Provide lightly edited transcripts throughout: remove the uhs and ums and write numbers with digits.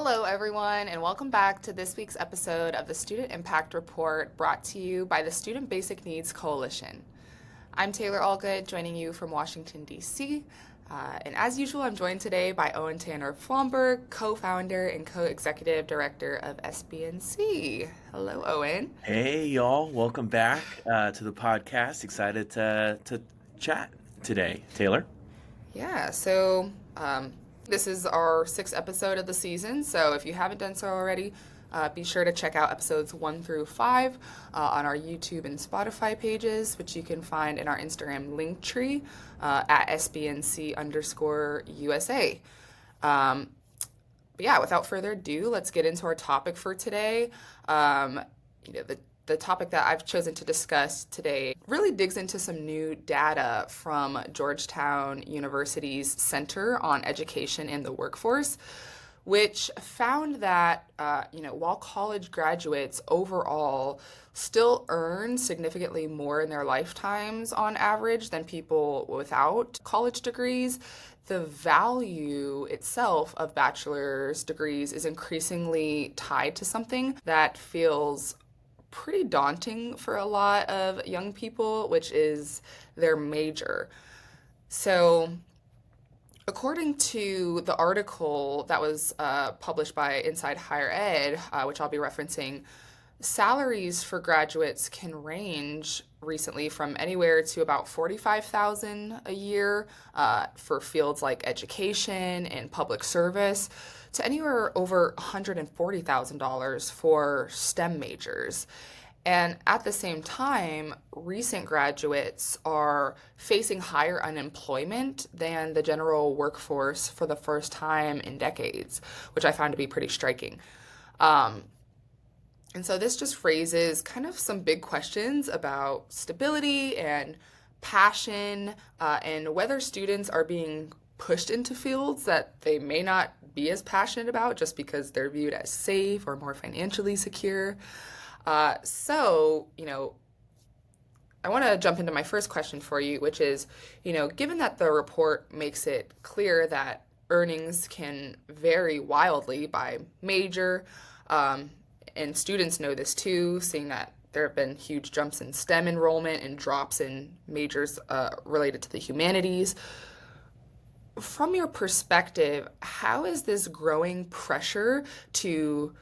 Hello, everyone, and welcome back to this week's episode of the Student Impact Report brought to you by the Student Basic Needs Coalition. I'm Taylor Allgood, joining you from Washington, D.C., and as usual, I'm joined today by Owen Tanner Flomberg, co-founder and co-executive director of SBNC. Hello, Owen. Hey, y'all. Welcome back to the podcast. Excited to chat today. Taylor? Yeah, this is our sixth episode of the season, so if you haven't done so already, be sure to check out episodes 1 through 5 on our YouTube and Spotify pages, which you can find in our Instagram link tree at SBNC_USA. But yeah, without further ado, let's get into our topic for today. The topic that I've chosen to discuss today really digs into some new data from Georgetown University's Center on Education in the Workforce, which found that, while college graduates overall still earn significantly more in their lifetimes on average than people without college degrees, the value itself of bachelor's degrees is increasingly tied to something that feels pretty daunting for a lot of young people, which is their major. So, according to the article that was published by Inside Higher Ed, which I'll be referencing, salaries for graduates can range recently from anywhere to about $45,000 a year for fields like education and public service, to anywhere over $140,000 for STEM majors. And at the same time, recent graduates are facing higher unemployment than the general workforce for the first time in decades, which I found to be pretty striking. And so this just raises kind of some big questions about stability and passion, and whether students are being pushed into fields that they may not be as passionate about just because they're viewed as safe or more financially secure. I want to jump into my first question for you, which is, given that the report makes it clear that earnings can vary wildly by major, and students know this too, seeing that there have been huge jumps in STEM enrollment and drops in majors related to the humanities. From your perspective, how is this growing pressure to,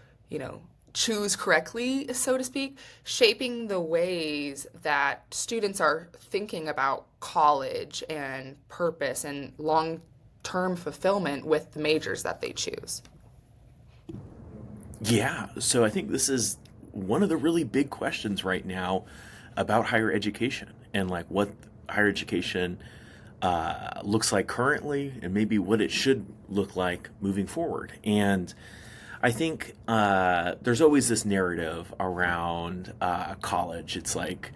choose correctly, so to speak, shaping the ways that students are thinking about college and purpose and long-term fulfillment with the majors that they choose? Yeah, so I think this is one of the really big questions right now about higher education and like what higher education looks like currently and maybe what it should look like moving forward. And I think there's always this narrative around college. It's like,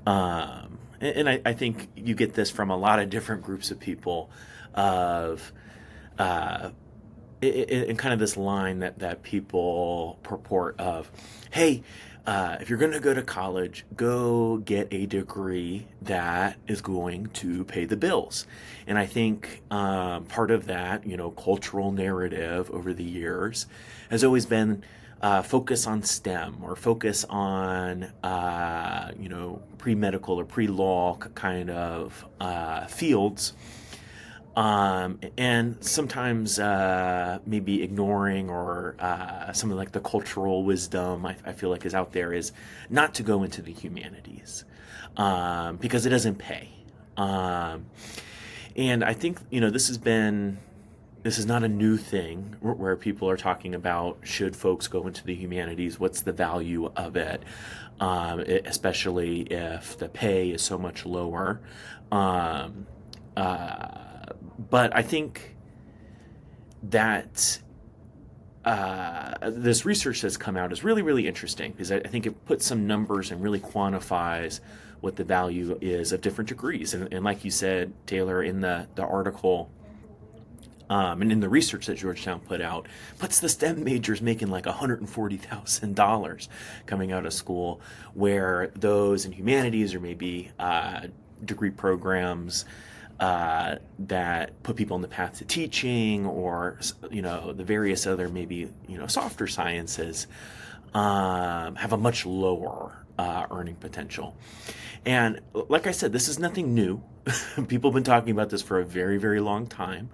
I think you get this from a lot of different groups of people of, in kind of this line that people purport of, hey, if you're going to go to college, go get a degree that is going to pay the bills. And I think part of that, cultural narrative over the years has always been focus on STEM or focus on, pre-medical or pre-law kind of fields. And sometimes maybe ignoring or something like the cultural wisdom I feel like is out there is not to go into the humanities because it doesn't pay. And I think, this is not a new thing where people are talking about should folks go into the humanities, what's the value of it, especially if the pay is so much lower. But I think that this research that's come out is really, really interesting because I think it puts some numbers and really quantifies what the value is of different degrees. And like you said, Taylor, in the article and in the research that Georgetown put out, puts the STEM majors making like $140,000 coming out of school, where those in humanities or maybe degree programs that put people on the path to teaching, or the various other maybe softer sciences have a much lower earning potential. And like I said, this is nothing new. People have been talking about this for a very, very long time.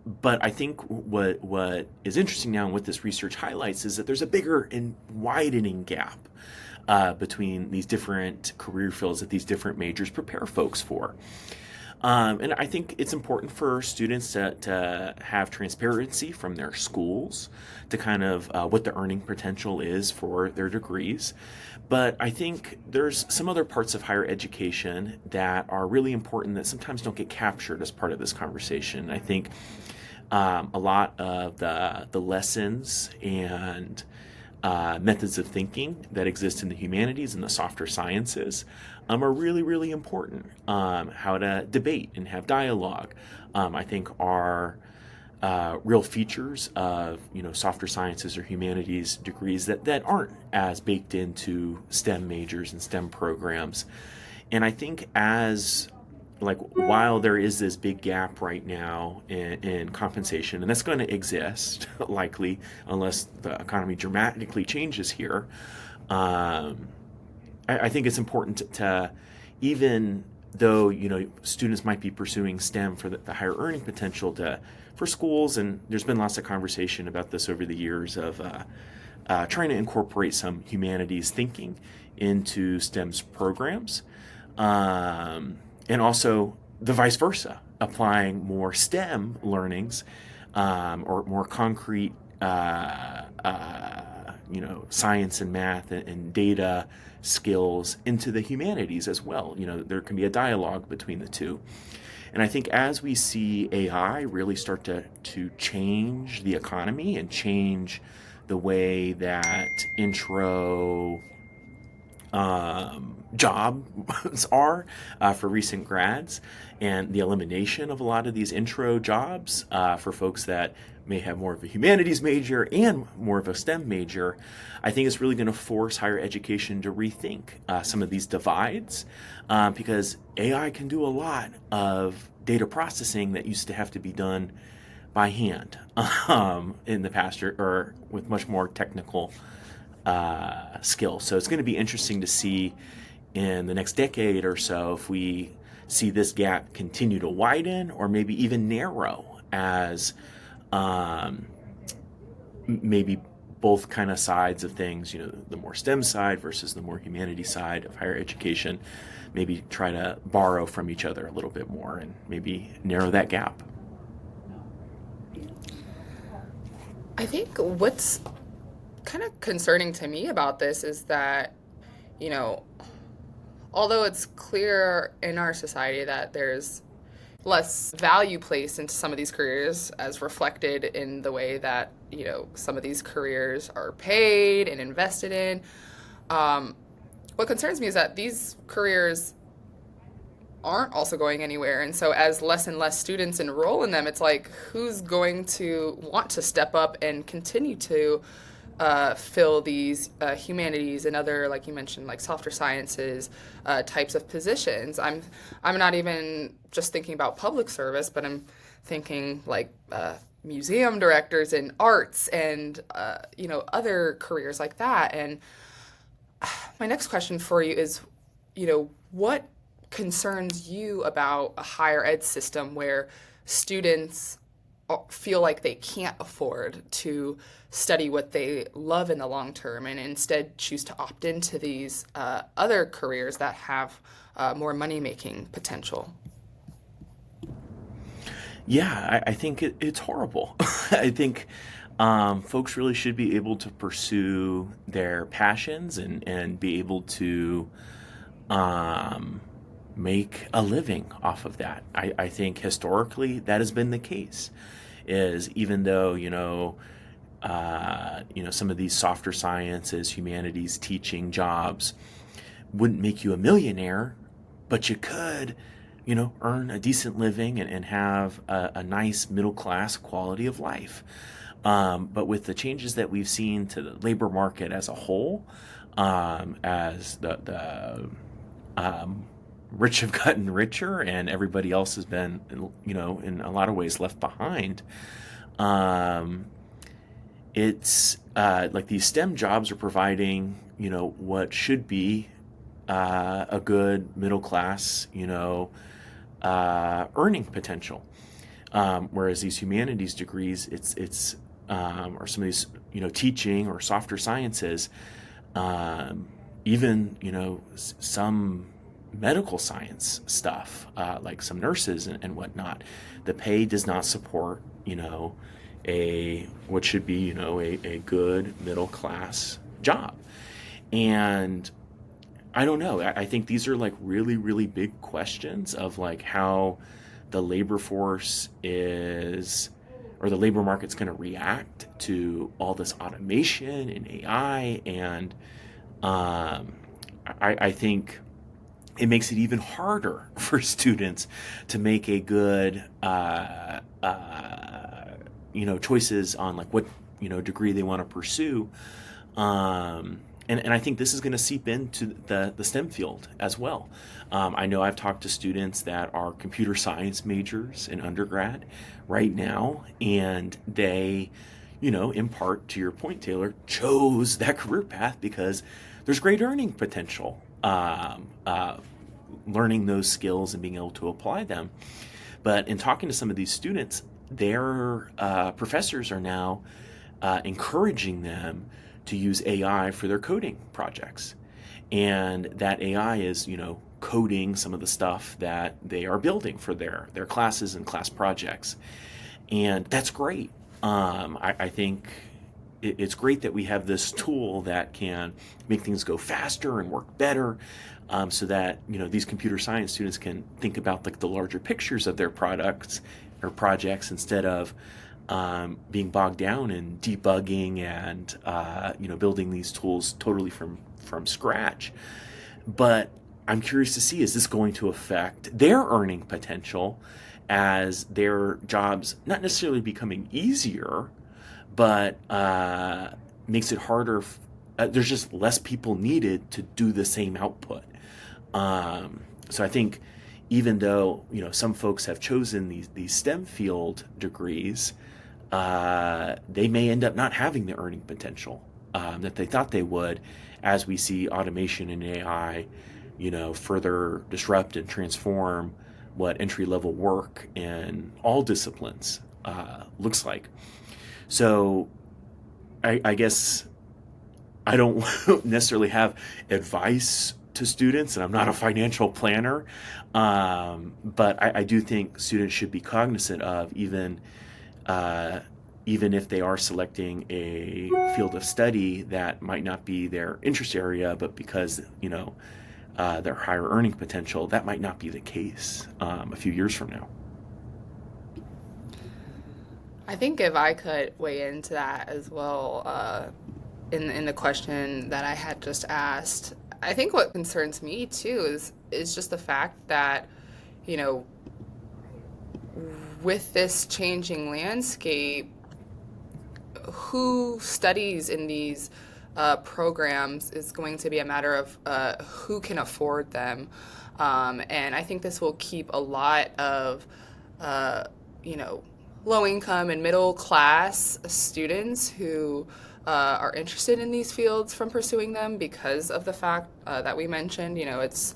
But I think what is interesting now and what this research highlights is that there's a bigger and widening gap between these different career fields that these different majors prepare folks for. And I think it's important for students to have transparency from their schools to kind of what the earning potential is for their degrees. But I think there's some other parts of higher education that are really important that sometimes don't get captured as part of this conversation. I think a lot of the lessons and methods of thinking that exist in the humanities and the softer sciences are really, really important. How to debate and have dialogue, I think, are real features of softer sciences or humanities degrees that aren't as baked into STEM majors and STEM programs. And I think while there is this big gap right now in compensation, and that's going to exist likely unless the economy dramatically changes here, I think it's important to even though students might be pursuing STEM for the higher earning potential for schools, and there's been lots of conversation about this over the years of trying to incorporate some humanities thinking into STEM's programs. And also the vice versa, applying more STEM learnings or more concrete, science and math and data skills into the humanities as well. There can be a dialogue between the two. And I think as we see AI really start to change the economy and change the way that intro jobs are for recent grads, and the elimination of a lot of these intro jobs for folks that may have more of a humanities major and more of a STEM major, I think it's really going to force higher education to rethink some of these divides because AI can do a lot of data processing that used to have to be done by hand in the past, or with much more technical skill. So it's going to be interesting to see in the next decade or so if we see this gap continue to widen or maybe even narrow as maybe both kind of sides of things, the more STEM side versus the more humanities side of higher education, maybe try to borrow from each other a little bit more and maybe narrow that gap. I think what's kind of concerning to me about this is that, although it's clear in our society that there's less value placed into some of these careers as reflected in the way that, some of these careers are paid and invested in. What concerns me is that these careers aren't also going anywhere. And so as less and less students enroll in them, it's like, who's going to want to step up and continue to fill these humanities and other, like you mentioned, like softer sciences types of positions. I'm not even just thinking about public service, but I'm thinking like museum directors in arts and other careers like that. And my next question for you is, what concerns you about a higher ed system where students feel like they can't afford to study what they love in the long term and instead choose to opt into these other careers that have more money-making potential? Yeah, I think it's horrible. I think folks really should be able to pursue their passions and be able to make a living off of that. I think historically that has been the case. Is even though some of these softer sciences, humanities, teaching jobs wouldn't make you a millionaire, but you could, earn a decent living and have a nice middle class quality of life. But with the changes that we've seen to the labor market as a whole, as the rich have gotten richer and everybody else has been, in a lot of ways left behind. Um, it's like these STEM jobs are providing, what should be a good middle class, earning potential. Whereas these humanities degrees, or some of these, teaching or softer sciences, even, some medical science stuff, like some nurses and whatnot, the pay does not support, what should be, a good middle class job. And I don't know. I think these are like really, really big questions of like how the labor force is, or the labor market's going to react to all this automation and AI. And I think it makes it even harder for students to make a good, choices on like what, degree they want to pursue. And I think this is going to seep into the STEM field as well. I know I've talked to students that are computer science majors in undergrad right now, and they, in part to your point, Taylor, chose that career path because there's great earning potential, learning those skills and being able to apply them. But in talking to some of these students, their professors are now encouraging them to use AI for their coding projects. And that AI is, coding some of the stuff that they are building for their classes and class projects. And that's great. I think it's great that we have this tool that can make things go faster and work better, so that, these computer science students can think about like the larger pictures of their products or projects instead of being bogged down in debugging and building these tools totally from scratch. But I'm curious to see, is this going to affect their earning potential as their jobs not necessarily becoming easier, but makes it harder. There's just less people needed to do the same output. So I think even though some folks have chosen these STEM field degrees, they may end up not having the earning potential that they thought they would, as we see automation and AI, further disrupt and transform what entry-level work in all disciplines looks like. So I guess I don't necessarily have advice to students, and I'm not a financial planner, but I do think students should be cognizant of, even if they are selecting a field of study that might not be their interest area, but because their higher earning potential, that might not be the case a few years from now. I think if I could weigh into that as well, in the question that I had just asked, I think what concerns me too is just the fact that, you know, with this changing landscape, who studies in these programs is going to be a matter of who can afford them. And I think this will keep a lot of, you know, low income and middle class students who are interested in these fields from pursuing them, because of the fact that we mentioned, you know, it's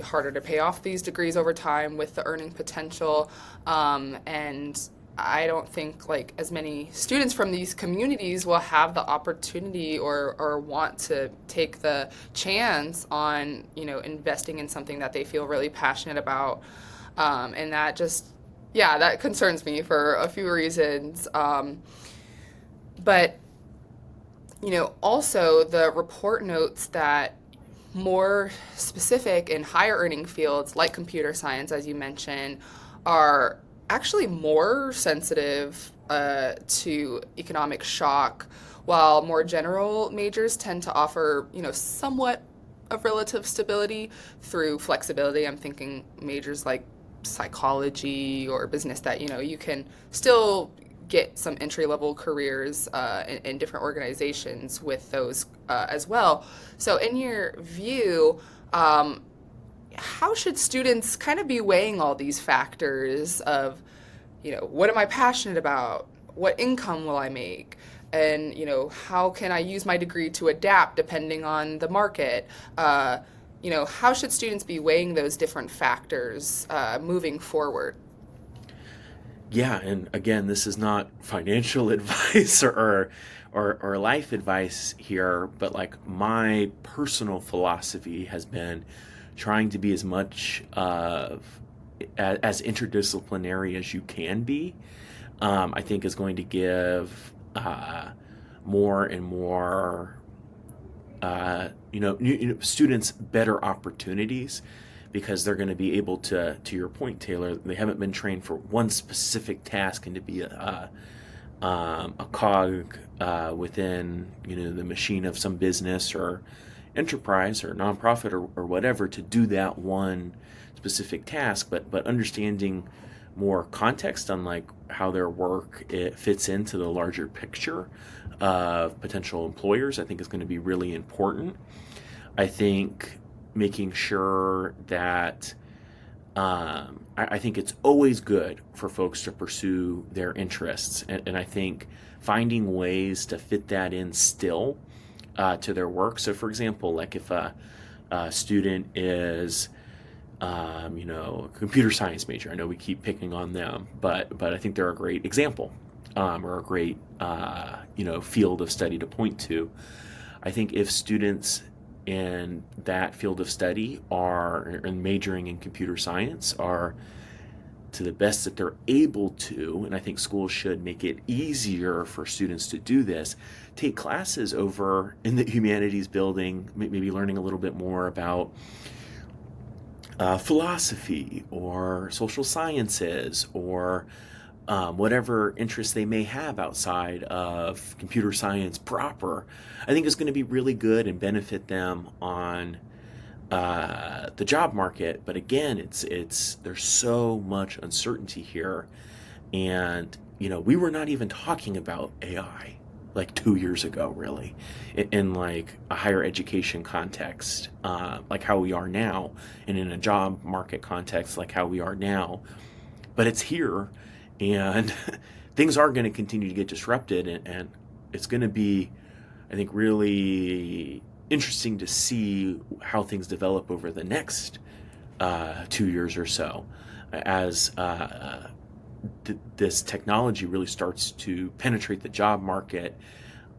harder to pay off these degrees over time with the earning potential. And I don't think like as many students from these communities will have the opportunity or want to take the chance on, you know, investing in something that they feel really passionate about. And that just, yeah, that concerns me for a few reasons. But, you know, also the report notes that more specific and higher earning fields like computer science, as you mentioned, are actually more sensitive to economic shock, while more general majors tend to offer, you know, somewhat of relative stability through flexibility. I'm thinking majors like psychology or business that, you know, you can still get some entry level careers in different organizations with those as well. So, in your view, how should students kind of be weighing all these factors of, what am I passionate about? What income will I make? And, how can I use my degree to adapt depending on the market? How should students be weighing those different factors moving forward? Yeah, and again, this is not financial advice or life advice here, but like my personal philosophy has been trying to be as much of as interdisciplinary as you can be. I think is going to give more and more students better opportunities because they're going to be able to your point, Taylor, they haven't been trained for one specific task and to be a cog within, the machine of some business or enterprise or nonprofit or whatever to do that one specific task, but understanding more context on like how their work it fits into the larger picture of potential employers, I think is going to be really important. I think making sure that I think it's always good for folks to pursue their interests, and I think finding ways to fit that in still to their work. So, for example, like if a student is a computer science major. I know we keep picking on them, but I think they're a great example or a great field of study to point to. I think if students in that field of study are majoring in computer science are to the best that they're able to, and I think schools should make it easier for students to do this, take classes over in the humanities building, maybe learning a little bit more about philosophy or social sciences or whatever interests they may have outside of computer science proper. I think is going to be really good and benefit them on the job market. But again, it's there's so much uncertainty here, and we were not even talking about AI like 2 years ago, really, in like a higher education context, like how we are now, and in a job market context, like how we are now. But it's here, and things are going to continue to get disrupted, and it's going to be, I think, really interesting to see how things develop over the next 2 years or so, as this technology really starts to penetrate the job market,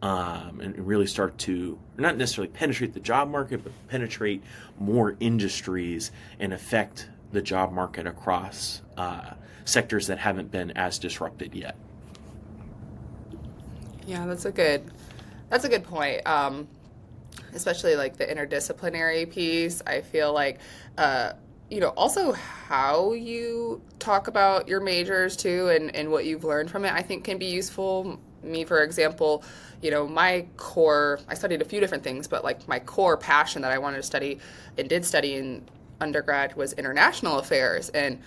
and really start to not necessarily penetrate the job market, but penetrate more industries and affect the job market across sectors that haven't been as disrupted yet. Yeah, that's a good point. Especially like the interdisciplinary piece. I feel like, also how you talk about your majors too and what you've learned from it, I think can be useful. Me, for example, my core, I studied a few different things, but like my core passion that I wanted to study and did study in undergrad was international affairs. And,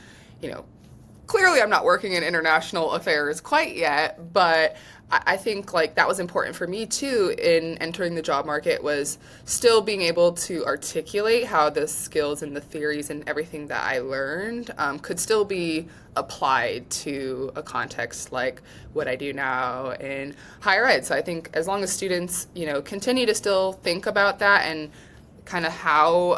clearly I'm not working in international affairs quite yet, but I think like that was important for me too in entering the job market, was still being able to articulate how the skills and the theories and everything that I learned could still be applied to a context like what I do now in higher ed. So I think as long as students, continue to still think about that and kind of how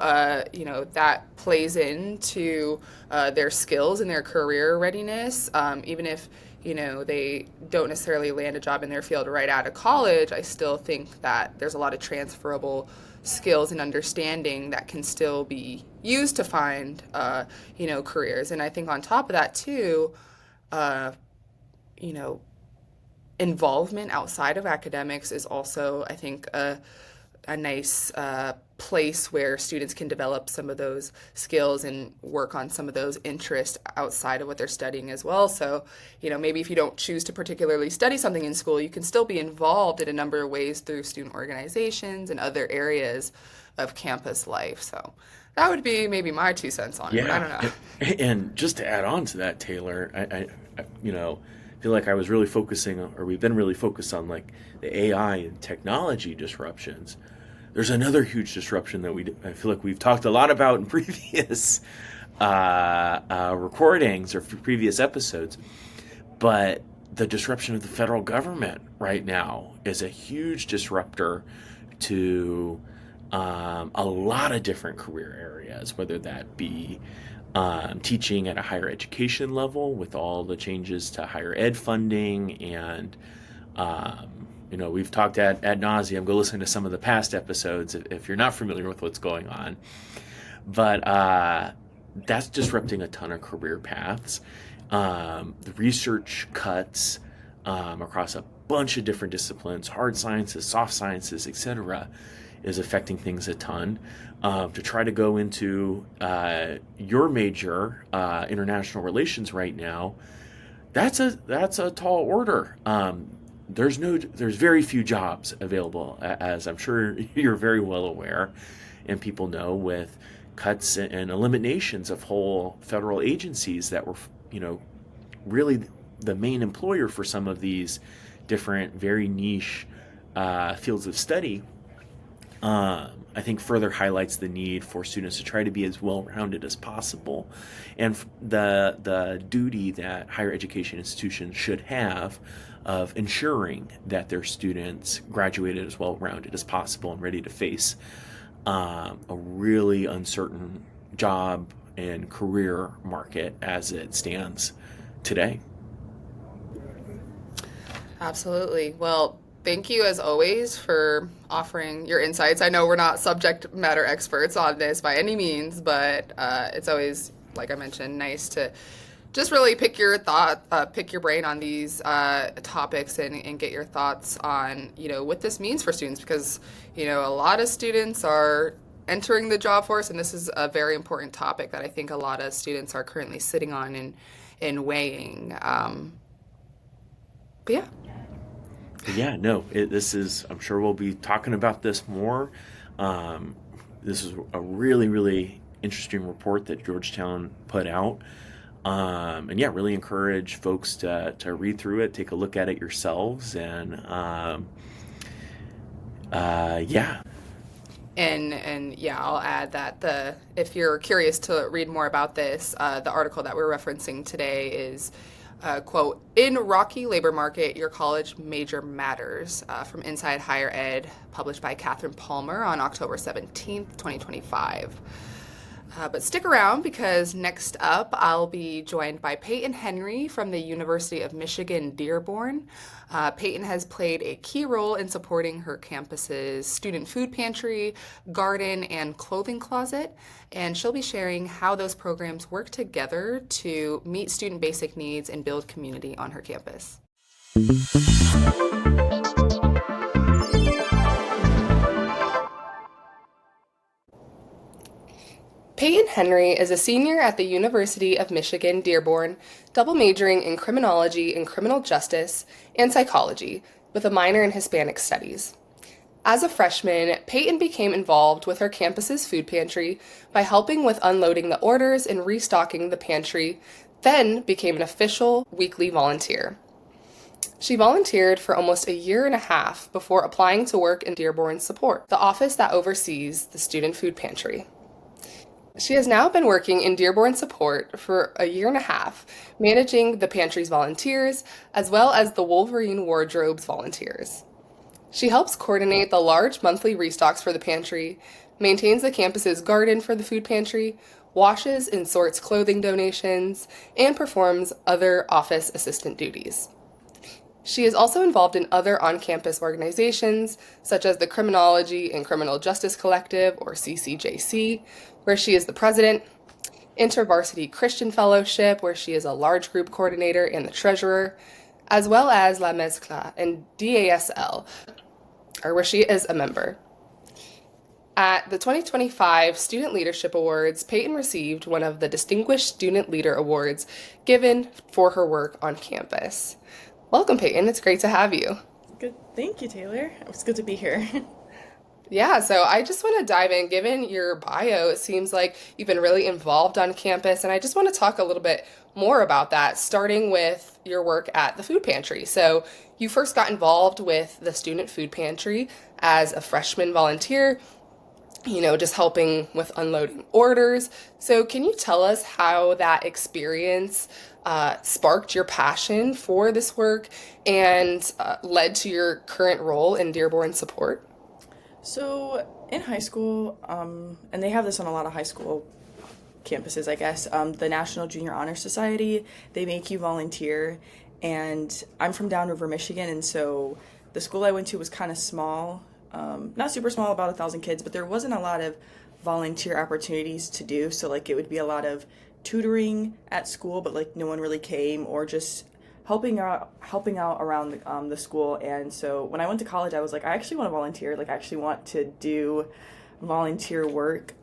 that plays into their skills and their career readiness, even if they don't necessarily land a job in their field right out of college. I still think that there's a lot of transferable skills and understanding that can still be used to find careers. And I think on top of that too, you know involvement outside of academics is also, I think, a nice place where students can develop some of those skills and work on some of those interests outside of what they're studying as well. So, maybe if you don't choose to particularly study something in school, you can still be involved in a number of ways through student organizations and other areas of campus life. So that would be maybe my 2 cents on it, but I don't know. And just to add on to that, Taylor, I feel like I was really focusing, or we've been really focused on like the AI and technology disruptions. There's another huge disruption that I feel like we've talked a lot about in previous recordings or previous episodes, but the disruption of the federal government right now is a huge disruptor to a lot of different career areas, whether that be teaching at a higher education level with all the changes to higher ed funding. And we've talked ad nauseum. Go listen to some of the past episodes if you're not familiar with what's going on. But that's disrupting a ton of career paths. The research cuts across a bunch of different disciplines, hard sciences, soft sciences, etc., is affecting things a ton. To try to go into your major, international relations, right now, that's a tall order. There's very few jobs available, as I'm sure you're very well aware, and people know, with cuts and eliminations of whole federal agencies that were, really the main employer for some of these different, very niche fields of study. I think further highlights the need for students to try to be as well-rounded as possible, and the duty that higher education institutions should have of ensuring that their students graduated as well-rounded as possible and ready to face a really uncertain job and career market as it stands today. Absolutely. Well, thank you as always for offering your insights. I know we're not subject matter experts on this by any means, but it's always, like I mentioned, nice to just really pick your brain on these topics and get your thoughts on, what this means for students, because, a lot of students are entering the job force, and this is a very important topic that I think a lot of students are currently sitting on and weighing. But yeah. Yeah, no, this is, I'm sure we'll be talking about this more. This is a really, really interesting report that Georgetown put out. And yeah, really encourage folks to read through it, take a look at it yourselves, and yeah. And yeah, I'll add that if you're curious to read more about this, the article that we're referencing today is, quote, "In Rocky Labor Market, Your College Major Matters," from Inside Higher Ed, published by Catherine Palmer on October 17th, 2025. But stick around, because next up I'll be joined by Peyton Henry from the University of Michigan-Dearborn. Peyton has played a key role in supporting her campus's student food pantry, garden, and clothing closet, and she'll be sharing how those programs work together to meet student basic needs and build community on her campus. Peyton Henry is a senior at the University of Michigan-Dearborn, double majoring in criminology and criminal justice and psychology, with a minor in Hispanic studies. As a freshman, Peyton became involved with her campus's food pantry by helping with unloading the orders and restocking the pantry, then became an official weekly volunteer. She volunteered for almost a year and a half before applying to work in Dearborn Support, the office that oversees the student food pantry. She has now been working in Dearborn Support for a year and a half, managing the pantry's volunteers as well as the Wolverine Wardrobe's volunteers. She helps coordinate the large monthly restocks for the pantry, maintains the campus's garden for the food pantry, washes and sorts clothing donations, and performs other office assistant duties. She is also involved in other on-campus organizations, such as the Criminology and Criminal Justice Collective, or CCJC, where she is the president, InterVarsity Christian Fellowship, where she is a large group coordinator and the treasurer, as well as La Mezcla and DASL, where she is a member. At the 2025 Student Leadership Awards, Peyton received one of the Distinguished Student Leader Awards given for her work on campus. Welcome, Peyton. It's great to have you. Good. Thank you, Taylor. It's good to be here. Yeah, so I just want to dive in. Given your bio, it seems like you've been really involved on campus, and I just want to talk a little bit more about that, starting with your work at the food pantry. So you first got involved with the student food pantry as a freshman volunteer, just helping with unloading orders. So can you tell us how that experience sparked your passion for this work and led to your current role in Dearborn support? So in high school, and they have this on a lot of high school campuses, I guess, the National Junior Honor Society, they make you volunteer. And I'm from Downriver, Michigan, and so the school I went to was kind of small, not super small, about 1,000 kids, but there wasn't a lot of volunteer opportunities to do. So like it would be a lot of tutoring at school, but like no one really came, or just helping out around the school. And so when I went to college, I was like, I actually want to volunteer. Like I actually want to do volunteer work,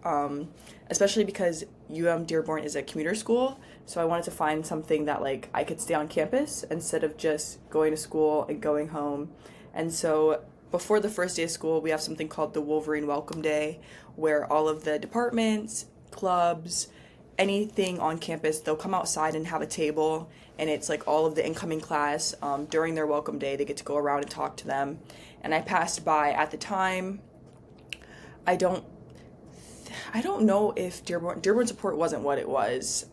especially because Dearborn is a commuter school. So I wanted to find something that like I could stay on campus instead of just going to school and going home. And so before the first day of school, we have something called the Wolverine Welcome Day, where all of the departments, clubs, anything on campus, they'll come outside and have a table, and it's like all of the incoming class, during their welcome day, they get to go around and talk to them. And I passed by at the time. I don't I don't know if Dearborn support wasn't what it was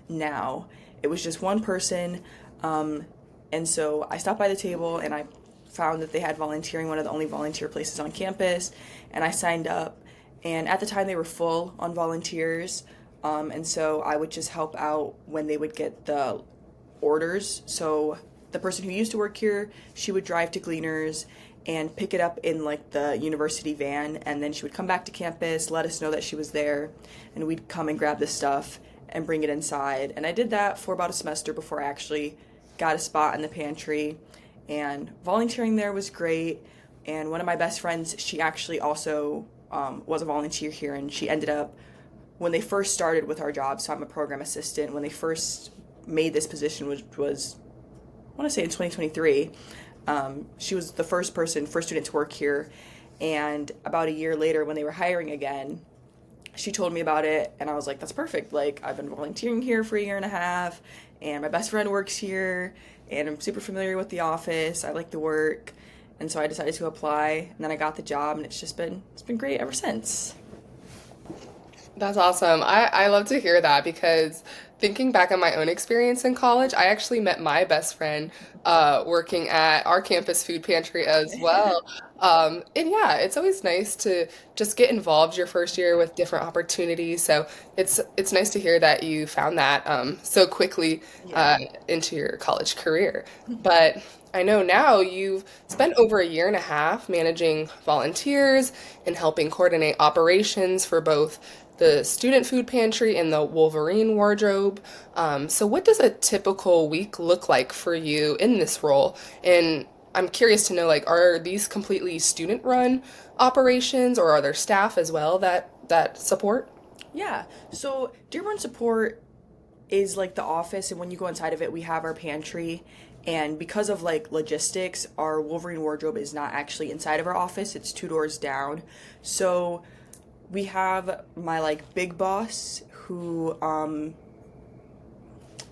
now. It was just one person, and so I stopped by the table and I found that they had volunteering, one of the only volunteer places on campus, and I signed up. And at the time they were full on volunteers, and so I would just help out when they would get the orders. So the person who used to work here, she would drive to Gleaners and pick it up in like the university van, and then she would come back to campus, let us know that she was there, and we'd come and grab the stuff and bring it inside. And I did that for about a semester before I actually got a spot in the pantry. And volunteering there was great. And one of my best friends, she actually also was a volunteer here, and she ended up, when they first started with our job, so I'm a program assistant, when they first made this position, which was, I want to say in 2023, she was the first student to work here. And about a year later, when they were hiring again, she told me about it, and I was like, that's perfect. Like, I've been volunteering here for a year and a half, and my best friend works here, and I'm super familiar with the office. I like the work. And so I decided to apply, and then I got the job, and it's been great ever since. That's awesome. I love to hear that because thinking back on my own experience in college, I actually met my best friend working at our campus food pantry as well. And yeah, it's always nice to just get involved your first year with different opportunities. So it's nice to hear that you found that so quickly Yeah. into your college career. But I know now you've spent over a year and a half managing volunteers and helping coordinate operations for both the student food pantry and the Wolverine wardrobe. So, what does a typical week look like for you in this role? And I'm curious to know, like, are these completely student-run operations, or are there staff as well that support? Yeah. So Dearborn Support is like the office, and when you go inside of it, we have our pantry. And because of like logistics, our Wolverine wardrobe is not actually inside of our office, it's two doors down. So we have my like big boss who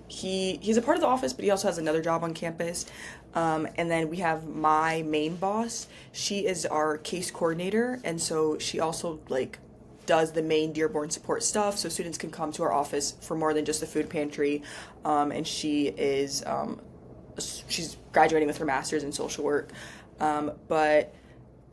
he's a part of the office, but he also has another job on campus. And then we have my main boss. She is our case coordinator, and so she also like does the main Dearborn support stuff. So students can come to our office for more than just the food pantry. And she's graduating with her master's in social work. But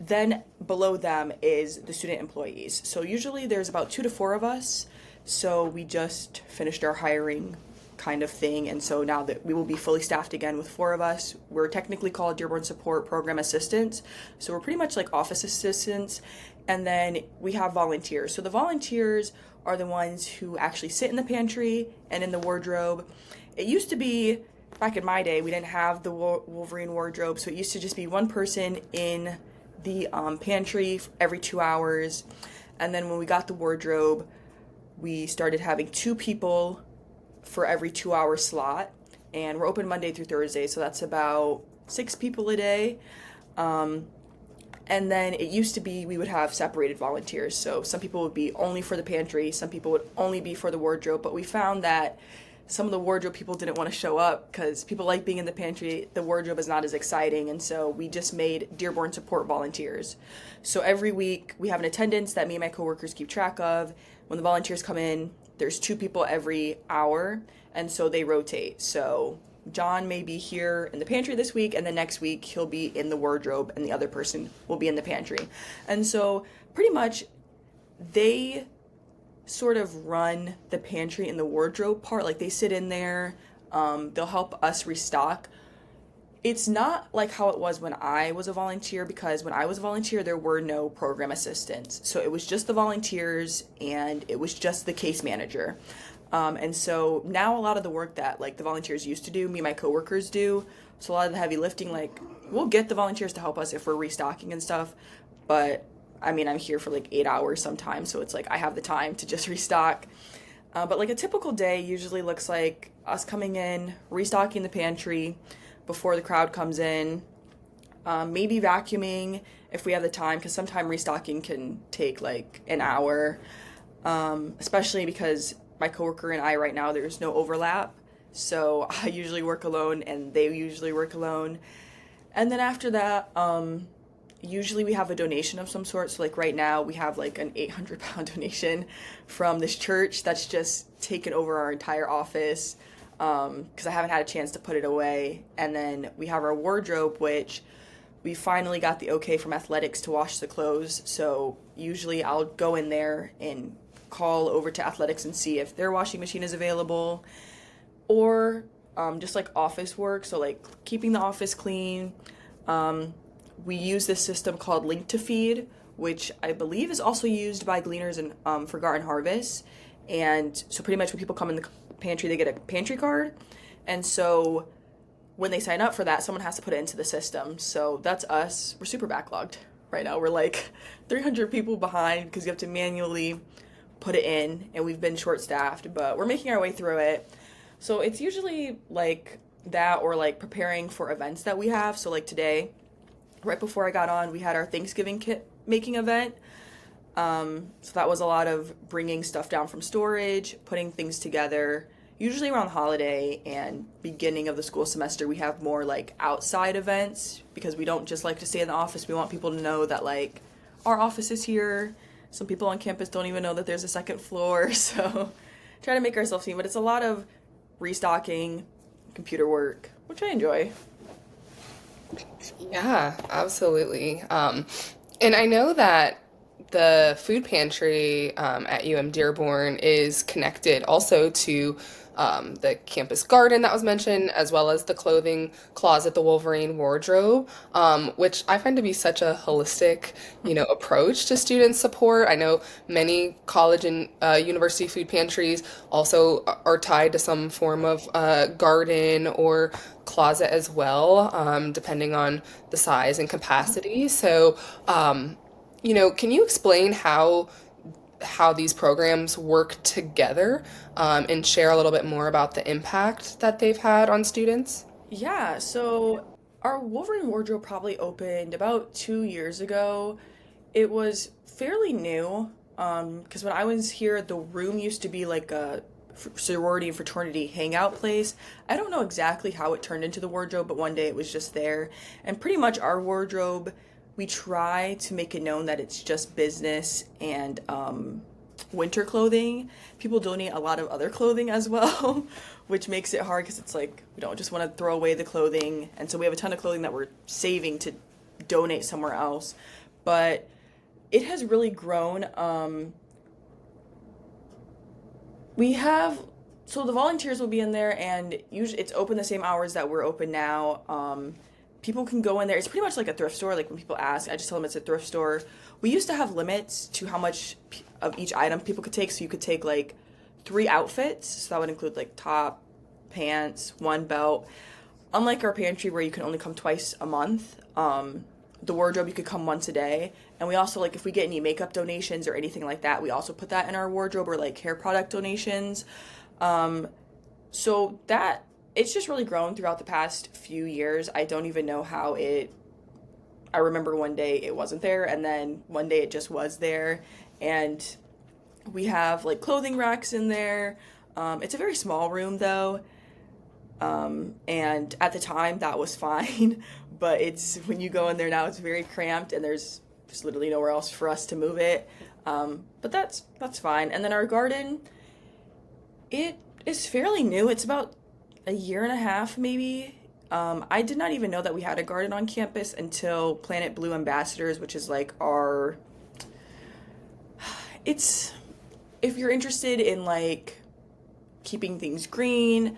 then below them is the student employees. So usually there's about 2 to 4 of us. So we just finished our hiring kind of thing. And so now that we will be fully staffed again with 4 of us, we're technically called Dearborn Support Program Assistants. So we're pretty much like office assistants. And then we have volunteers. So the volunteers are the ones who actually sit in the pantry and in the wardrobe. It used to be, back in my day, we didn't have the Wolverine wardrobe. So it used to just be one person in the pantry every 2 hours. And then when we got the wardrobe, we started having 2 people for every 2 hour slot. And we're open Monday through Thursday, so that's about 6 people a day. And then it used to be we would have separated volunteers. So some people would be only for the pantry, some people would only be for the wardrobe. But we found that some of the wardrobe people didn't want to show up because people like being in the pantry. The wardrobe is not as exciting. And so we just made Dearborn support volunteers. So every week we have an attendance that me and my coworkers keep track of. When the volunteers come in, there's 2 people every hour. And so they rotate. So John may be here in the pantry this week, and the next week he'll be in the wardrobe, and the other person will be in the pantry. And so pretty much they sort of run the pantry and the wardrobe part. Like they sit in there, they'll help us restock. It's not like how it was when I was a volunteer, because when I was a volunteer, there were no program assistants. So it was just the volunteers, and it was just the case manager. And so now a lot of the work that like the volunteers used to do, me and my coworkers do. So a lot of the heavy lifting, like we'll get the volunteers to help us if we're restocking and stuff. But I mean, I'm here for like 8 hours sometimes. So it's like I have the time to just restock. But like a typical day usually looks like us coming in, restocking the pantry before the crowd comes in, maybe vacuuming if we have the time, because sometimes restocking can take like an hour, especially because my coworker and I right now, there's no overlap. So I usually work alone and they usually work alone. And then after that, usually we have a donation of some sort. So like right now we have like an 800-pound donation from this church that's just taken over our entire office, because I haven't had a chance to put it away. And then we have our wardrobe, which we finally got the okay from athletics to wash the clothes. So usually I'll go in there and call over to athletics and see if their washing machine is available, or just like office work, so like keeping the office clean. We use this system called Link to Feed, which I believe is also used by gleaners and for Garden Harvest. And so pretty much when people come in the pantry, they get a pantry card, and so when they sign up for that, someone has to put it into the system. So that's us. We're super backlogged right now. We're like 300 people behind because you have to manually put it in, and we've been short-staffed, but we're making our way through it. So it's usually like that, or like preparing for events that we have. So like today, right before I got on, we had our Thanksgiving kit making event. So that was a lot of bringing stuff down from storage, putting things together. Usually around the holiday and beginning of the school semester, we have more like outside events, because we don't just like to stay in the office. We want people to know that like our office is here. Some people on campus don't even know that there's a second floor, so try to make ourselves seen. But it's a lot of restocking, computer work, which I enjoy. Yeah, absolutely. And I know that the food pantry at Dearborn is connected also to the campus garden that was mentioned, as well as the clothing closet, the Wolverine wardrobe, which I find to be such a holistic, approach to student support. I know many college and university food pantries also are tied to some form of garden or closet as well, depending on the size and capacity. So, can you explain how these programs work together, and share a little bit more about the impact that they've had on students? Yeah, so our Wolverine wardrobe probably opened about 2 years ago. It was fairly new, because when I was here, the room used to be like a sorority and fraternity hangout place. I don't know exactly how it turned into the wardrobe, but one day it was just there. And pretty much our wardrobe, we try to make it known that it's just business and winter clothing. People donate a lot of other clothing as well, which makes it hard because it's like we don't just want to throw away the clothing. And so we have a ton of clothing that we're saving to donate somewhere else. But it has really grown. So the volunteers will be in there, and usually it's open the same hours that we're open now. People can go in there. It's pretty much like a thrift store. Like when people ask, I just tell them it's a thrift store. We used to have limits to how much of each item people could take. So you could take like 3 outfits. So that would include like top, pants, 1 belt. Unlike our pantry where you can only come twice a month, the wardrobe you could come once a day. And we also, like, if we get any makeup donations or anything like that, we also put that in our wardrobe, or like hair product donations. So that it's just really grown throughout the past few years. I don't even know how it I remember one day it wasn't there, and then one day it just was there. And we have like clothing racks in there. It's a very small room though. And at the time that was fine, but it's when you go in there now, it's very cramped and there's literally nowhere else for us to move it. But that's fine. And then our garden, it is fairly new. It's about a year and a half maybe. I did not even know that we had a garden on campus until Planet Blue Ambassadors, which is like it's, if you're interested in like keeping things green,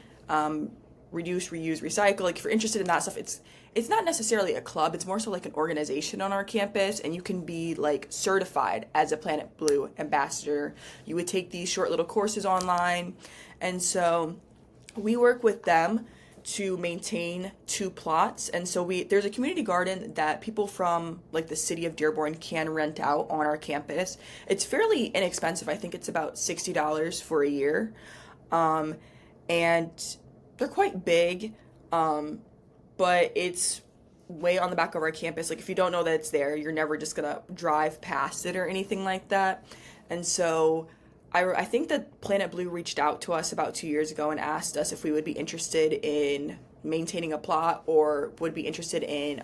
reduce, reuse, recycle, like if you're interested in that stuff, it's not necessarily a club, it's more so like an organization on our campus, and you can be like certified as a Planet Blue ambassador. You would take these short little courses online, and so we work with them to maintain 2 plots. And so there's a community garden that people from like the city of Dearborn can rent out on our campus. It's fairly inexpensive. I think it's about $60 for a year. And they're quite big. But it's way on the back of our campus. Like if you don't know that it's there, you're never just gonna drive past it or anything like that. And so I think that Planet Blue reached out to us about 2 years ago and asked us if we would be interested in maintaining a plot or would be interested in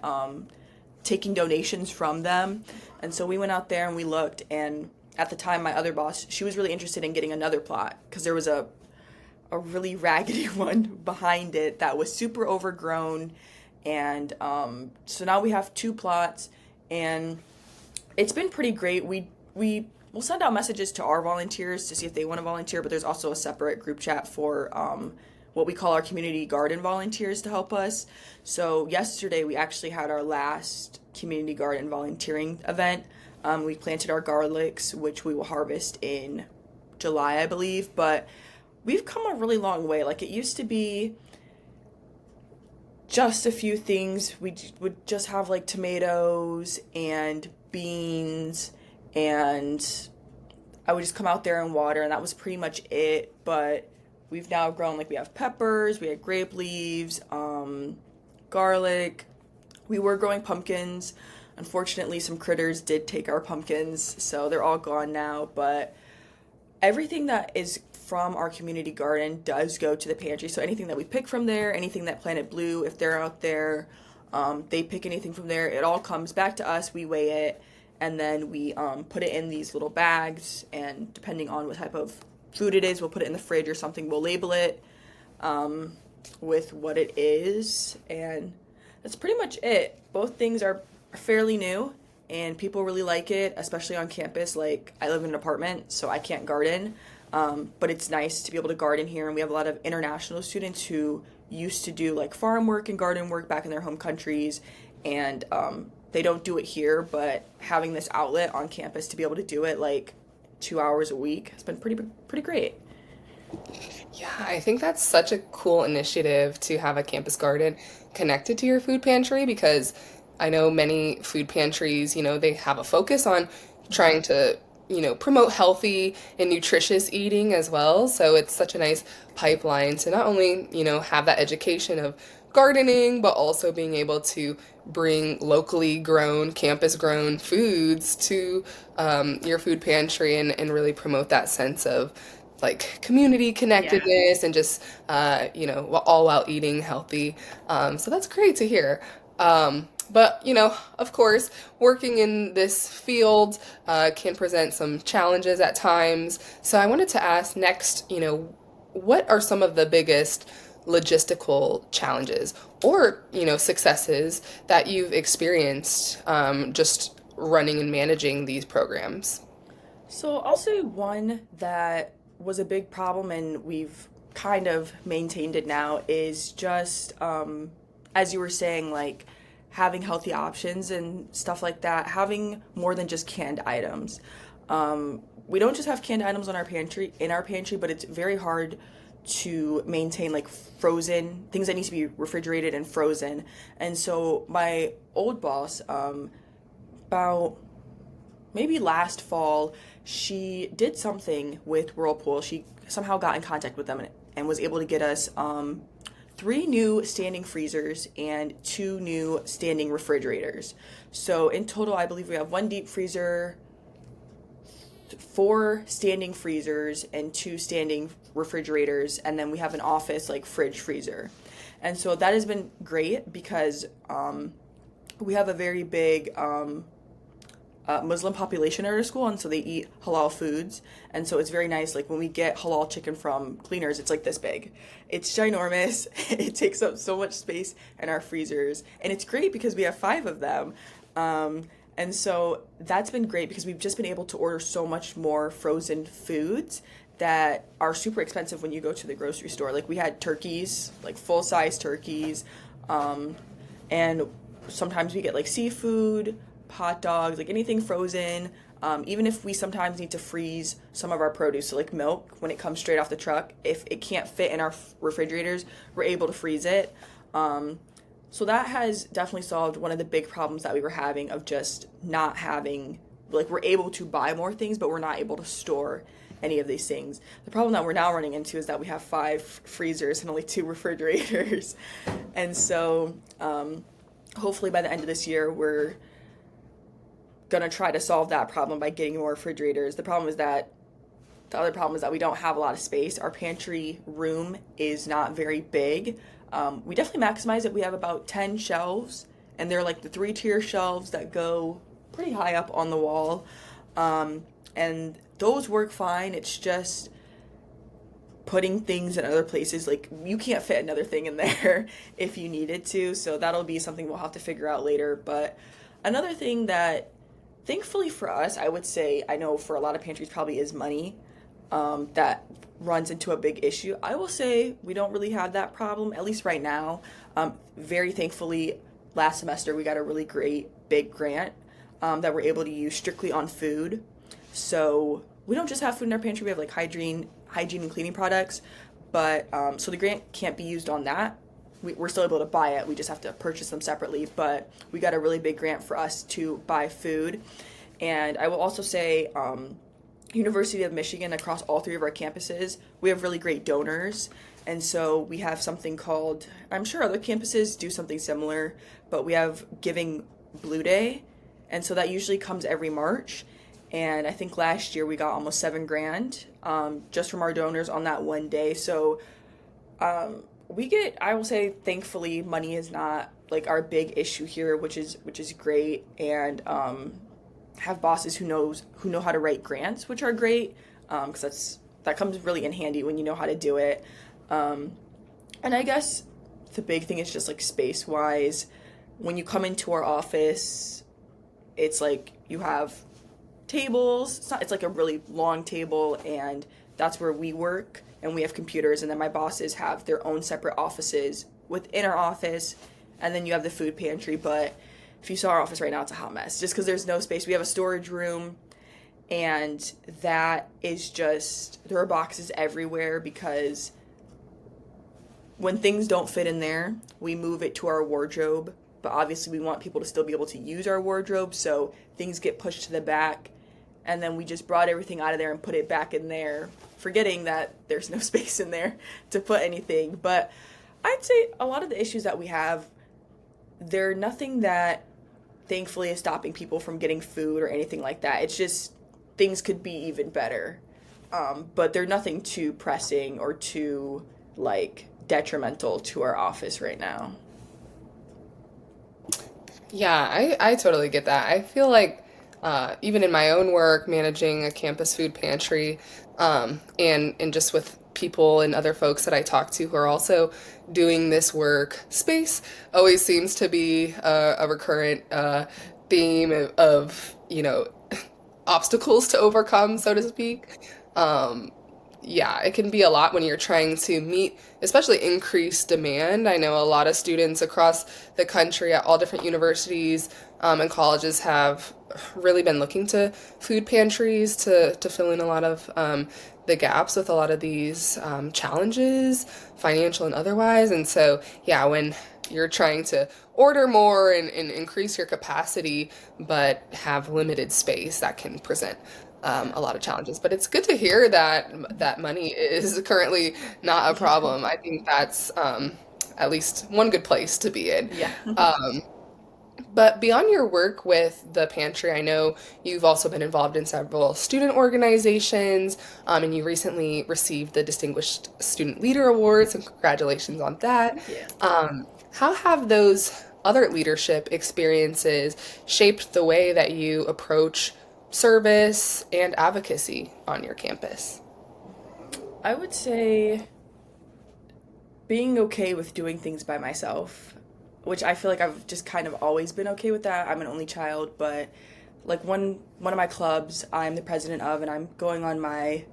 taking donations from them. And so we went out there and we looked, and at the time my other boss, she was really interested in getting another plot because there was a really raggedy one behind it that was super overgrown. And so now we have 2 plots, and it's been pretty great. We'll send out messages to our volunteers to see if they want to volunteer, but there's also a separate group chat for what we call our community garden volunteers to help us. So yesterday we actually had our last community garden volunteering event. We planted our garlics, which we will harvest in July, I believe, but we've come a really long way. Like it used to be just a few things. We would just have like tomatoes and beans, and I would just come out there and water, and that was pretty much it. But we've now grown, like we have peppers, we had grape leaves, garlic. We were growing pumpkins. Unfortunately, some critters did take our pumpkins, so they're all gone now. But everything that is from our community garden does go to the pantry. So anything that we pick from there, anything that Planet Blue, if they're out there, they pick anything from there, it all comes back to us. We weigh it, and then we put it in these little bags, and depending on what type of food it is, we'll put it in the fridge or something. We'll label it with what it is, and that's pretty much it. Both things are fairly new, and people really like it, especially on campus. Like, I live in an apartment, so I can't garden, but it's nice to be able to garden here, and we have a lot of international students who used to do like farm work and garden work back in their home countries, and they don't do it here, but having this outlet on campus to be able to do it like 2 hours a week has been pretty great. Yeah, I think that's such a cool initiative to have a campus garden connected to your food pantry, because I know many food pantries, they have a focus on trying to, promote healthy and nutritious eating as well. So it's such a nice pipeline to not only, have that education of gardening, but also being able to bring locally grown, campus grown foods to your food pantry and really promote that sense of like community connectedness and just, all while eating healthy. So that's great to hear. But, of course, working in this field can present some challenges at times. So I wanted to ask next, what are some of the biggest logistical challenges or, successes that you've experienced just running and managing these programs? So I'll say one that was a big problem, and we've kind of maintained it now, is just, as you were saying, like, having healthy options and stuff like that, having more than just canned items. We don't just have canned items in our pantry, but it's very hard to maintain like frozen things that need to be refrigerated and frozen. And so my old boss, about maybe last fall, she did something with Whirlpool. She somehow got in contact with them and was able to get us three new standing freezers and two new standing refrigerators. So in total, I believe we have one deep freezer, four standing freezers, and two standing refrigerators, and then we have an office like fridge freezer. And so that has been great because we have a very big Muslim population at our school, and so they eat halal foods. And so it's very nice. Like when we get halal chicken from Cleaners, it's like this big. It's ginormous. It takes up so much space in our freezers, and it's great because we have five of them. And so that's been great because we've just been able to order so much more frozen foods that are super expensive when you go to the grocery store. Like we had turkeys, like full size turkeys, and sometimes we get like seafood, hot dogs, like anything frozen. Even if we sometimes need to freeze some of our produce, so like milk, when it comes straight off the truck, if it can't fit in our refrigerators, we're able to freeze it. So that has definitely solved one of the big problems that we were having of just not having, like we're able to buy more things, but we're not able to store any of these things. The problem that we're now running into is that we have five freezers and only two refrigerators. And so hopefully by the end of this year, we're going to try to solve that problem by getting more refrigerators. The other problem is that we don't have a lot of space. Our pantry room is not very big. We definitely maximize it. We have about 10 shelves, and they're like the 3-tier shelves that go pretty high up on the wall. And those work fine. It's just putting things in other places. Like you can't fit another thing in there if you needed to. So that'll be something we'll have to figure out later. But another thing that thankfully for us, I would say, I know for a lot of pantries probably is money. That runs into a big issue. I will say we don't really have that problem, at least right now. Very thankfully, last semester we got a really great big grant that we're able to use strictly on food. So we don't just have food in our pantry, we have like hygiene and cleaning products, but so the grant can't be used on that. We're still able to buy it, we just have to purchase them separately, but we got a really big grant for us to buy food. And I will also say, University of Michigan, across all three of our campuses, we have really great donors. And so we have something called, I'm sure other campuses do something similar, but we have Giving Blue Day. And so that usually comes every March. And I think last year we got almost $7,000 just from our donors on that one day. So we get, I will say, thankfully, money is not like our big issue here, which is great. And have bosses who know how to write grants, which are great, because that comes really in handy when you know how to do it. And I guess the big thing is just like space wise, when you come into our office, it's like you have tables. It's like a really long table, and that's where we work, and we have computers, and then my bosses have their own separate offices within our office, and then you have the food pantry. But if you saw our office right now, it's a hot mess just because there's no space. We have a storage room, and that is just, there are boxes everywhere because when things don't fit in there, we move it to our wardrobe. But obviously we want people to still be able to use our wardrobe, so things get pushed to the back, and then we just brought everything out of there and put it back in there, forgetting that there's no space in there to put anything. But I'd say a lot of the issues that we have, they're nothing that thankfully is stopping people from getting food or anything like that. It's just things could be even better. But they're nothing too pressing or too like detrimental to our office right now. Yeah, I totally get that. I feel like even in my own work, managing a campus food pantry, and just with people and other folks that I talk to who are also doing this work, space always seems to be a recurrent theme of, obstacles to overcome, so to speak. Yeah, it can be a lot when you're trying to meet, especially increased demand. I know a lot of students across the country at all different universities and colleges have really been looking to food pantries to fill in a lot of the gaps with a lot of these challenges, financial and otherwise. And so, yeah, when you're trying to order more and increase your capacity, but have limited space, that can present a lot of challenges. But it's good to hear that money is currently not a problem. I think that's at least one good place to be in. Yeah. But beyond your work with the pantry, I know you've also been involved in several student organizations, and you recently received the Distinguished Student Leader Award, so congratulations on that. Thank you. How have those other leadership experiences shaped the way that you approach service and advocacy on your campus? I would say being okay with doing things by myself, which I feel like I've just kind of always been okay with that. I'm an only child, but like one of my clubs I'm the president of, and I'm going on my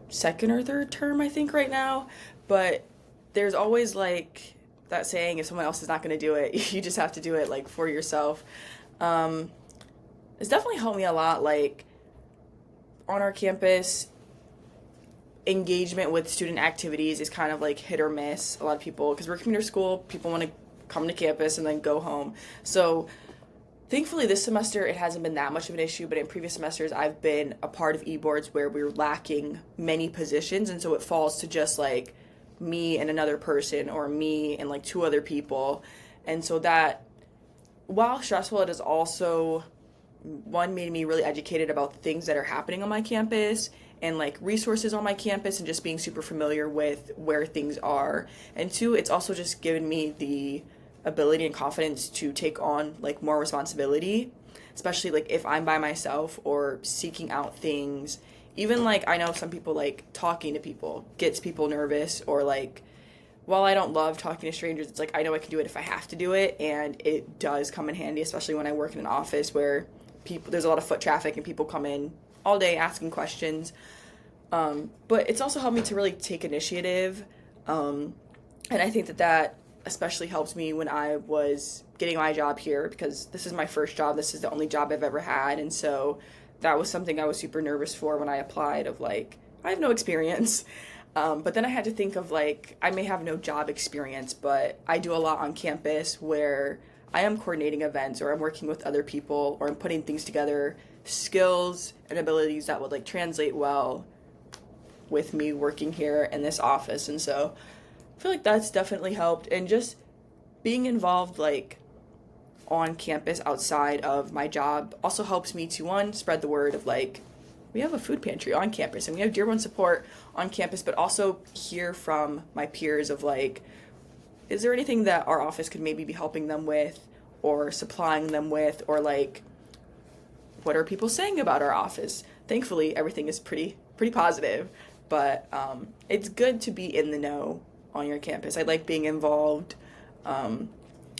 second or third term, I think, right now. But there's always like that saying, if someone else is not going to do it, you just have to do it like for yourself. It's definitely helped me a lot. Like on our campus, engagement with student activities is kind of like hit or miss. A lot of people, because we're a commuter school, people want to come to campus and then go home. So thankfully this semester it hasn't been that much of an issue, but in previous semesters I've been a part of e-boards where we're lacking many positions, and so it falls to just like me and another person, or me and like two other people. And so that, while stressful, it is also one, made me really educated about the things that are happening on my campus and like resources on my campus, and just being super familiar with where things are. And two, it's also just given me the ability and confidence to take on like more responsibility, especially like if I'm by myself or seeking out things. Even like I know some people like talking to people gets people nervous, or like while I don't love talking to strangers, it's like I know I can do it if I have to do it, and it does come in handy, especially when I work in an office where there's a lot of foot traffic and people come in all day asking questions. But it's also helped me to really take initiative, and I think that especially helped me when I was getting my job here, because this is my first job. This is the only job I've ever had, and so that was something I was super nervous for when I applied, of like, I have no experience. But then I had to think of like, I may have no job experience, but I do a lot on campus where I am coordinating events, or I'm working with other people, or I'm putting things together, skills and abilities that would like translate well with me working here in this office. And so I feel like that's definitely helped. And just being involved like on campus outside of my job also helps me to, one, spread the word of like, we have a food pantry on campus and we have Dearborn support on campus, but also hear from my peers of like, is there anything that our office could maybe be helping them with, or supplying them with, or like, what are people saying about our office? Thankfully, everything is pretty positive, but it's good to be in the know on your campus. I like being involved.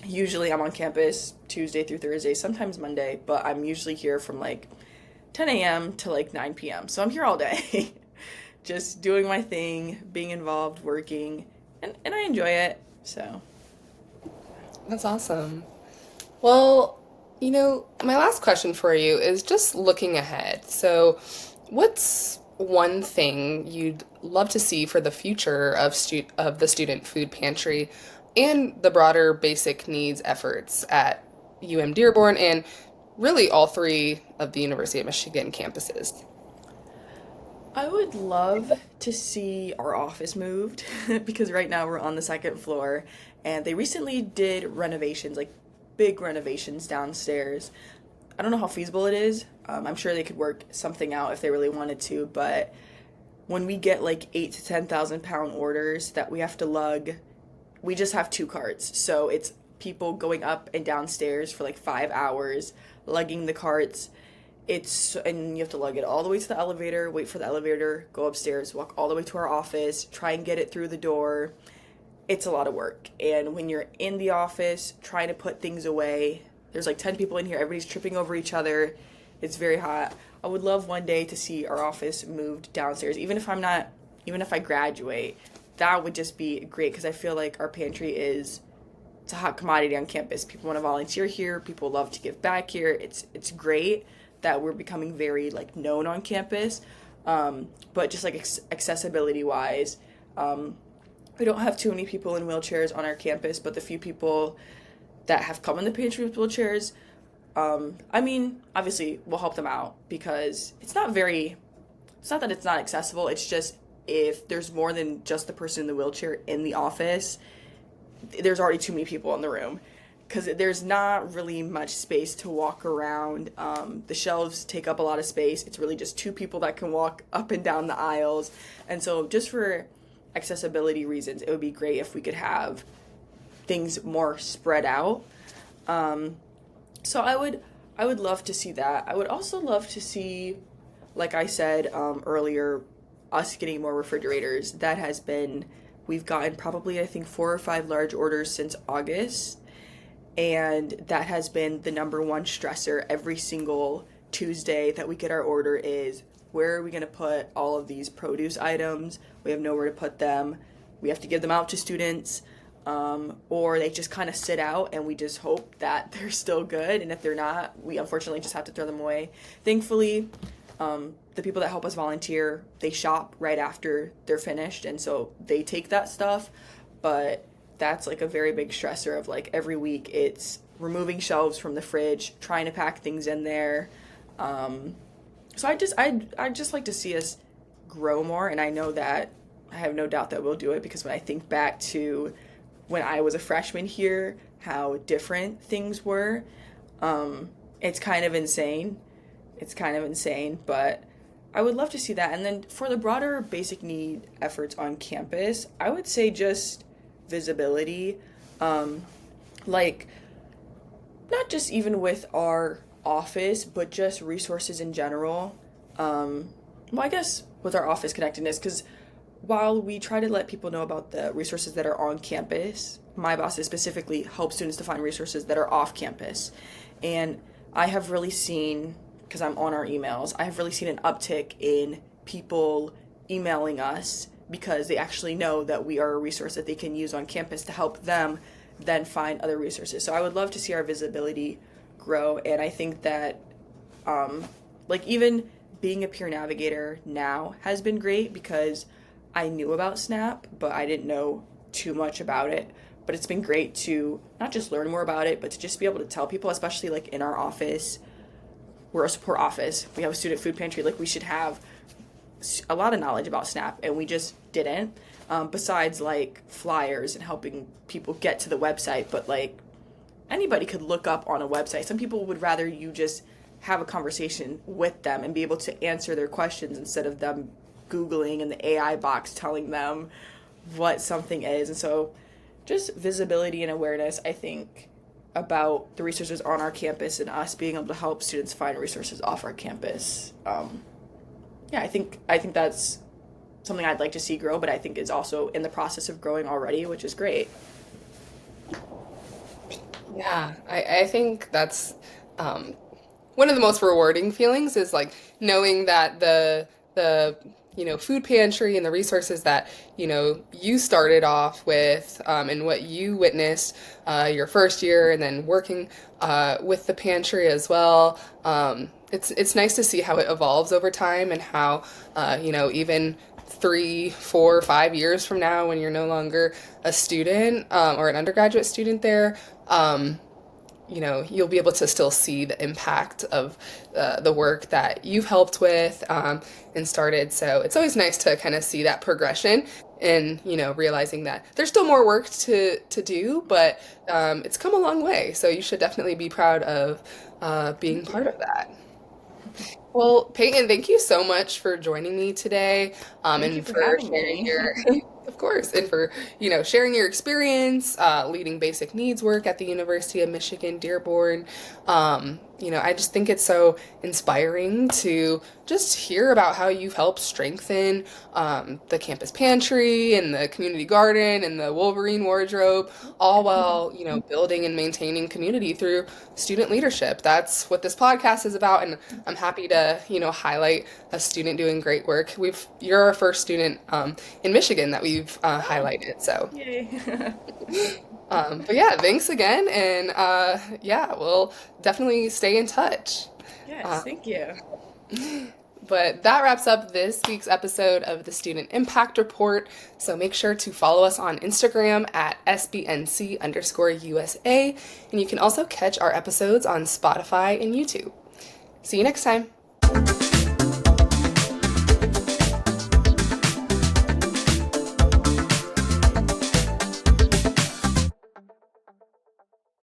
Usually I'm on campus Tuesday through Thursday, sometimes Monday, but I'm usually here from like 10 a.m. to like 9 p.m. So I'm here all day, just doing my thing, being involved, working, and I enjoy it. So That's awesome. Well, my last question for you is just looking ahead. So, what's one thing you'd love to see for the future of the student food pantry and the broader basic needs efforts at Dearborn and really all three of the University of Michigan campuses? I would love to see our office moved because right now we're on the second floor, and they recently did renovations, like big renovations downstairs. I don't know how feasible it is. I'm sure they could work something out if they really wanted to, but when we get like 8 to 10,000 pound orders that we have to lug, we just have 2 carts. So it's people going up and downstairs for like 5 hours, lugging the carts. And you have to lug it all the way to the elevator, wait for the elevator, go upstairs, walk all the way to our office, try and get it through the door. It's a lot of work. And when you're in the office trying to put things away, there's like 10 people in here, everybody's tripping over each other. It's very hot. I would love one day to see our office moved downstairs, even if I graduate. That would just be great, because I feel like our pantry it's a hot commodity on campus. People want to volunteer here, people love to give back here. It's great that we're becoming very like known on campus, but just like accessibility wise, we don't have too many people in wheelchairs on our campus, but the few people that have come in the pantry with wheelchairs, obviously we'll help them out, because it's not that it's not accessible, it's just if there's more than just the person in the wheelchair in the office, there's already too many people in the room because there's not really much space to walk around. The shelves take up a lot of space. It's really just 2 people that can walk up and down the aisles. And so just for accessibility reasons, it would be great if we could have things more spread out. So I would love to see that. I would also love to see, like I said earlier, us getting more refrigerators. We've gotten probably, I think, 4 or 5 large orders since August. And that has been the number one stressor every single Tuesday that we get our order is, where are we going to put all of these produce items? We have nowhere to put them. We have to give them out to students, or they just kind of sit out and we just hope that they're still good. And if they're not, we unfortunately just have to throw them away. Thankfully, the people that help us volunteer, they shop right after they're finished. And so they take that stuff, but that's like a very big stressor of like every week it's removing shelves from the fridge, trying to pack things in there. So I'd just like to see us grow more, and I know that I have no doubt that we'll do it, because when I think back to when I was a freshman here, how different things were, it's kind of insane. But I would love to see that. And then for the broader basic need efforts on campus, I would say just visibility, like not just even with our office, but just resources in general. Well, I guess with our office connectedness, because while we try to let people know about the resources that are on campus, my bosses specifically help students to find resources that are off campus. And I have really seen, because I'm on our emails, I have really seen an uptick in people emailing us because they actually know that we are a resource that they can use on campus to help them then find other resources. So I would love to see our visibility grow, and I think that like even being a peer navigator now has been great, because I knew about SNAP, but I didn't know too much about it. But it's been great to not just learn more about it, but to just be able to tell people, especially like in our office. We're a support office. We have a student food pantry. Like, we should have a lot of knowledge about SNAP, and we just didn't. Besides like flyers and helping people get to the website, but like anybody could look up on a website. Some people would rather you just have a conversation with them and be able to answer their questions instead of them Googling in the AI box telling them what something is. And so just visibility and awareness, I think, about the resources on our campus and us being able to help students find resources off our campus. I think that's something I'd like to see grow, but I think is also in the process of growing already, which is great. Yeah, I think that's one of the most rewarding feelings, is like knowing that the food pantry and the resources that you started off with, and what you witnessed your first year, and then working with the pantry as well. It's nice to see how it evolves over time, and how even 3, 4, 5 years from now, when you're no longer a student or an undergraduate student there, you'll be able to still see the impact of the work that you've helped with and started. So it's always nice to kind of see that progression, and realizing that there's still more work to do, but it's come a long way. So you should definitely be proud of being part of that. Well, Peyton, thank you so much for joining me today, Thank you and for for having sharing me. your, of course, and for sharing your experience leading basic needs work at the University of Michigan-Dearborn. I just think it's so inspiring to just hear about how you've helped strengthen the campus pantry and the community garden and the Wolverine wardrobe, all while building and maintaining community through student leadership. That's what this podcast is about, and I'm happy to highlight a student doing great work. You're our first student in Michigan that we've highlighted. So, Yay. but yeah, thanks again, and we'll definitely stay in touch. Yes, thank you. But that wraps up this week's episode of the Student Impact Report. So make sure to follow us on Instagram at SBNC_USA. And you can also catch our episodes on Spotify and YouTube. See you next time.